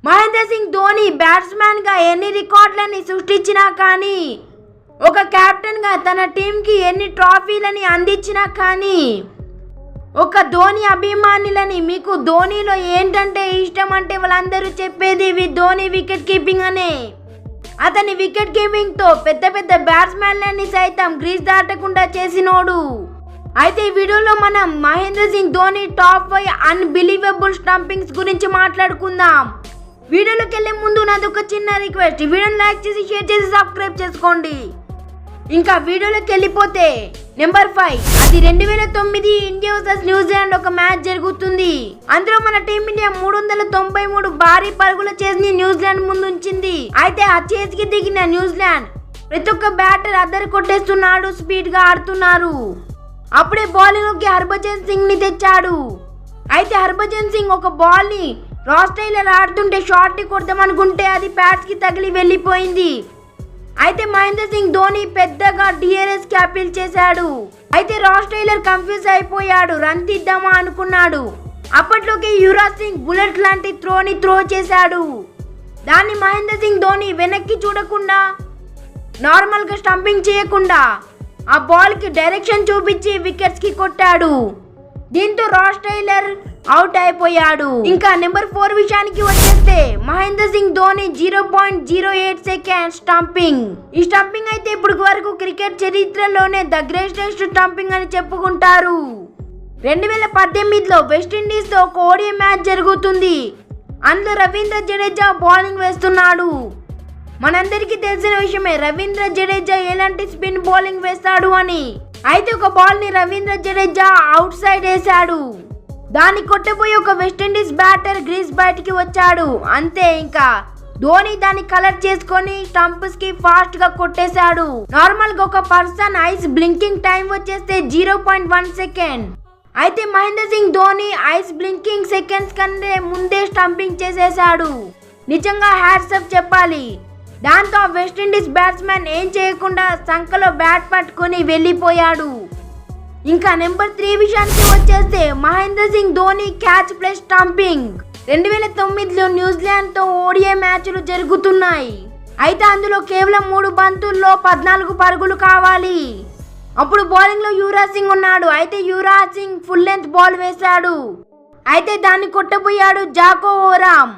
మహేంద్ర సింగ్ ధోని బ్యాట్స్మెన్గా ఎన్ని రికార్డులని సృష్టించినా కానీ, ఒక కెప్టెన్గా తన టీంకి ఎన్ని ట్రోఫీలని అందించినా కానీ, ఒక ధోని అభిమానులని మీకు ధోనిలో ఏంటంటే ఇష్టం అంటే వాళ్ళందరూ చెప్పేది ధోని వికెట్ కీపింగ్ అనే. అతని వికెట్ కీపింగ్తో పెద్ద పెద్ద బ్యాట్స్మెన్లని సైతం గ్రీజ్ దాటకుండా చేసినోడు. అయితే ఈ వీడియోలో మనం Mahendra Singh Dhoni top 5 unbelievable stumpings గురించి మాట్లాడుకుందాం. వీడియోలోకి వెళ్ళే ముందు నాది ఒక చిన్న రిక్వెస్ట్, ఈ వీడియోని లైక్ చేసి షేర్ చేసి సబ్స్క్రైబ్ చేసుకోండి. ఇంకా వీడియోలోకి వెళ్ళిపోతే నెంబర్ 5, అది 2009 ఇండియా వర్సెస్ న్యూజిలాండ్ ఒక మ్యాచ్ జరుగుతుంది. అందులో మన టీమిండియా 393 భారీ పరుగుల చేసి న్యూజిలాండ్ ముందు ఉంచింది. అయితే ఆ చేతికి దిగిన న్యూజిలాండ్ ప్రతి ఒక్క బ్యాటర్ అద్దరు కొట్టేస్తున్నాడు, స్పీడ్ గా ఆడుతున్నారు. అప్పుడే బౌలింగ్ కి హర్భజన్ సింగ్ ని తెచ్చాడు. అయితే హర్భజన్ సింగ్ ఒక బాల్ ని రాస్ టైలర్ ఆడుతుంటే షాట్ ని కొడదామనుకుంటే అది ప్యాడ్స్ కి తగిలి వెళ్ళిపోయింది. అయితే మహేంద్ర సింగ్ ధోని పెద్దగా డిఆర్ఎస్ కి అపీల్ చేశాడు. అయితే రాస్ టైలర్ కన్ఫ్యూజ్ అయిపోయాడు, రన్ తీద్దామా అనుకున్నాడు. అప్పట్లోకి యువరాజ్ సింగ్ బుల్లెట్ లాంటి త్రో చేశాడు. దాన్ని మహేంద్ర సింగ్ ధోని వెనక్కి చూడకుండా, నార్మల్ గా స్టంపింగ్ చేయకుండా ఆ బాల్ కి డైరెక్షన్ చూపించి వికెట్స్ కి కొట్టాడు. దీంతో రాస్ టైలర్ అవుట్ అయిపోయాడు. ఇంకా నెంబర్ 4 విషయానికి వచ్చేస్తే మహేంద్ర సింగ్ ధోని 0.08 సెకండ్ స్టంపింగ్. ఈ స్టంపింగ్ అయితే ఇప్పుడు వరకు క్రికెట్ చరిత్రలోనే ద గ్రేటెస్ట్ స్టంపింగ్ అని చెప్పుకుంటారు. 2018లో వెస్టిండీస్ తో ఒక ఓడిఐ మ్యాచ్ జరుగుతుంది. అందులో రవీంద్ర జడేజా బౌలింగ్ వేస్తున్నాడు. మనందరికీ తెలిసిన విషయమే రవీంద్ర జడేజా ఎలాంటి స్పిన్ బౌలింగ్ వేస్తాడు అని. అయితే ఒక బాల్ ని రవీంద్ర జడేజా అవుట్ సైడ్ వేశాడు. దాన్ని కొట్టబోయి ఒక వెస్టిండీస్ బ్యాటర్ గ్రీజ్ బయటికి వచ్చాడు. అంతే, ఇంకా ధోని దాన్ని కలెక్ట్ చేసుకొని స్టంప్స్ కి ఫాస్ట్ గా కొట్టేశాడు. నార్మల్ గా ఒక పర్సన్ ఐస్ బ్లింకింగ్ టైం వచ్చేస్తే 0.1 సెకండ్. అయితే Mahendra Singh Dhoni eyes blinking seconds కంటే ముందే స్టంపింగ్ చేసేశాడు. నిజంగా హ్యాట్స్ ఆఫ్ చెప్పాలి. దాంతో వెస్టిండీస్ బ్యాట్స్మెన్ ఏం చేయకుండా సంకలో బ్యాట్ పట్టుకొని వెళ్ళిపోయాడు. ఇంకా నెంబర్ 3 విషయానికి వచ్చేస్తే Mahendra Singh Dhoni catch plus stumping. 2009లో న్యూజిలాండ్ తో ఓడిఐ మ్యాచ్లు జరుగుతున్నాయి. అయితే అందులో కేవలం 3 బంతుల్లో 14 పరుగులు కావాలి. అప్పుడు బౌలింగ్ లో యువరాజ్ సింగ్ ఉన్నాడు. అయితే Yuvraj Singh full length ball వేశాడు. అయితే దాన్ని కొట్టబోయాడు జాకో ఓరామ్.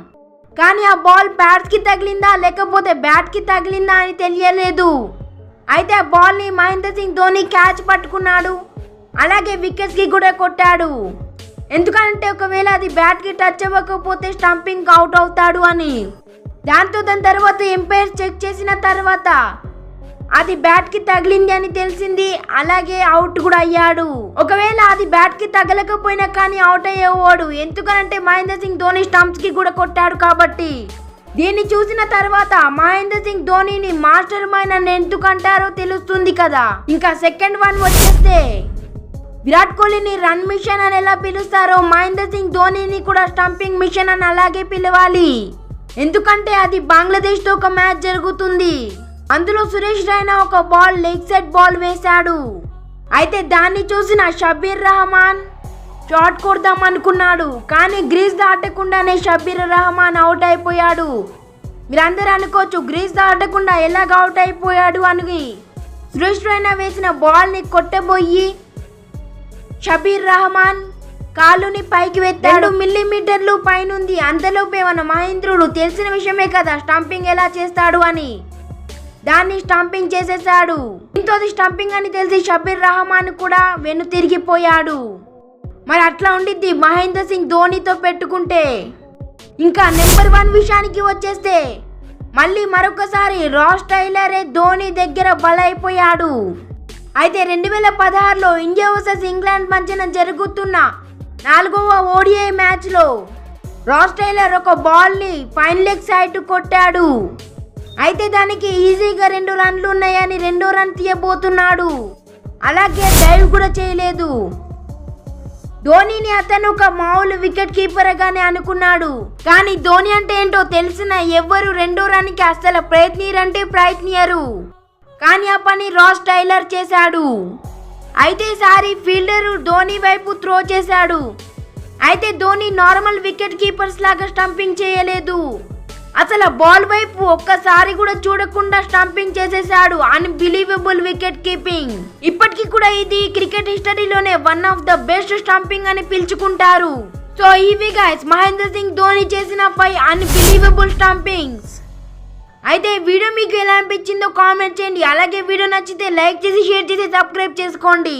కానీ ఆ బాల్ ప్యాడ్స్ కి తగిలిందా లేకపోతే బ్యాట్ కి తగిలిందా అని తెలియలేదు. అయితే ఆ బాల్ ని మహేంద్ర సింగ్ ధోని క్యాచ్ పట్టుకున్నాడు. అలాగే వికెట్స్ కి కూడా కొట్టాడు. ఎందుకంటే ఒకవేళ అది బ్యాట్ కి టచ్ అవ్వకపోతే స్టంపింగ్ అవుట్ అవుతాడు అని. దాంతో దాని తర్వాత ఎంపైర్ చెక్ చేసిన తర్వాత అది బ్యాట్ కి తగిలింది అని తెలిసింది. అలాగే అవుట్ కూడా అయ్యాడు. ఒకవేళ అది బ్యాట్ కి తగలకపోయినా కానీ అవుట్ అయ్యేవాడు. ఎందుకంటే మహేంద్ర సింగ్ ధోని స్టంప్స్ కి కూడా కొట్టాడు కాబట్టి. దీన్ని చూసిన తర్వాత మహేంద్ర సింగ్ ధోనిని మాస్టర్ మైండ్ అని ఎందుకంటారో తెలుస్తుంది కదా. ఇంకా సెకండ్ వన్ వచ్చేస్తే విరాట్ కోహ్లీని రన్ మిషన్ అని ఎలా పిలుస్తారో మహేంద్ర సింగ్ ధోనిని కూడా స్టంపింగ్ మిషన్ అని అలాగే పిలవాలి. ఎందుకంటే అది బంగ్లాదేశ్ తో ఒక మ్యాచ్ జరుగుతుంది. అందులో సురేష్ రైనా ఒక బాల్ లెగ్ సైడ్ బాల్ వేశాడు. అయితే దాన్ని చూసిన షబ్బీర్ రహమాన్ షాట్ కొడదాం అనుకున్నాడు. కానీ గ్రీజ్ దాటకుండానే షబ్బీర్ రహమాన్ అవుట్ అయిపోయాడు. మీరందరూ అనుకోవచ్చు గ్రీజ్ దాటకుండా ఎలాగ అవుట్ అయిపోయాడు అని. సురేష్ రైనా వేసిన బాల్ ని కొట్టబోయి షబ్బీర్ రహమాన్ కాలుని పైకి వెత్తాడు. 2 మిల్లీమీటర్లు పైనుంది. అంతలోపే మన మహేంద్రుడు తెలిసిన విషయమే కదా స్టంపింగ్ ఎలా చేస్తాడు అని. దాన్ని స్టంపింగ్ చేసేశాడు. దీంతో స్టంపింగ్ అని తెలిసి షబ్బీర్ రహమాన్ కూడా వెను తిరిగిపోయాడు. మరి అట్లా ఉండిద్ది మహేంద్ర సింగ్ ధోనితో పెట్టుకుంటే. ఇంకా నెంబర్ 1 విషయానికి వచ్చేస్తే మళ్ళీ మరొకసారి రాస్ టైలరే ధోని దగ్గర బలైపోయాడు. అయితే 2016లో ఇండియా వర్సెస్ ఇంగ్లాండ్ మధ్యన జరుగుతున్న 4వ ఓడిఐ మ్యాచ్ లో రాస్ టైలర్ ఒక బాల్ ని ఫైన్ లెగ్ సైడ్ కొట్టాడు. అయితే దానికి ఈజీగా 2 రన్లు ఉన్నాయని 2వ రన్ తీయబోతున్నాడు. అలాగే డైవ్ కూడా చేయలేదు. ధోనిని అతను ఒక మామూలు వికెట్ కీపర్ గానే అనుకున్నాడు. కానీ ధోని అంటే ఏంటో తెలిసిన ఎవ్వరు 2వ రన్ కి అసలు ప్రయత్నియరు. కానీ ఆ పని రాస్ టైలర్ చేశాడు. అయితే ఈసారి ఫీల్డర్ ధోని వైపు త్రో చేశాడు. అయితే ధోని నార్మల్ వికెట్ కీపర్స్ లాగా స్టంపింగ్ చేయలేదు. అసలు బాల్ వైపు ఒక్కసారి కూడా చూడకుండా స్టంపింగ్ చేసేసాడు. Unbelievable wicket keeping. ఇప్పటికీ కూడా ఇది క్రికెట్ హిస్టరీలోనే one of the best stumping అని పిలుచుకుంటారు. సో ఇవి గైస్ మహేంద్ర సింగ్ ధోని చేసిన 5 అన్బిలీవబుల్ స్టంపింగ్స్. అయితే వీడియో మీకు ఎలా అనిపించిందో కామెంట్ చేయండి. అలాగే వీడియో నచ్చితే లైక్ చేసి షేర్ చేసి సబ్స్క్రైబ్ చేసుకోండి.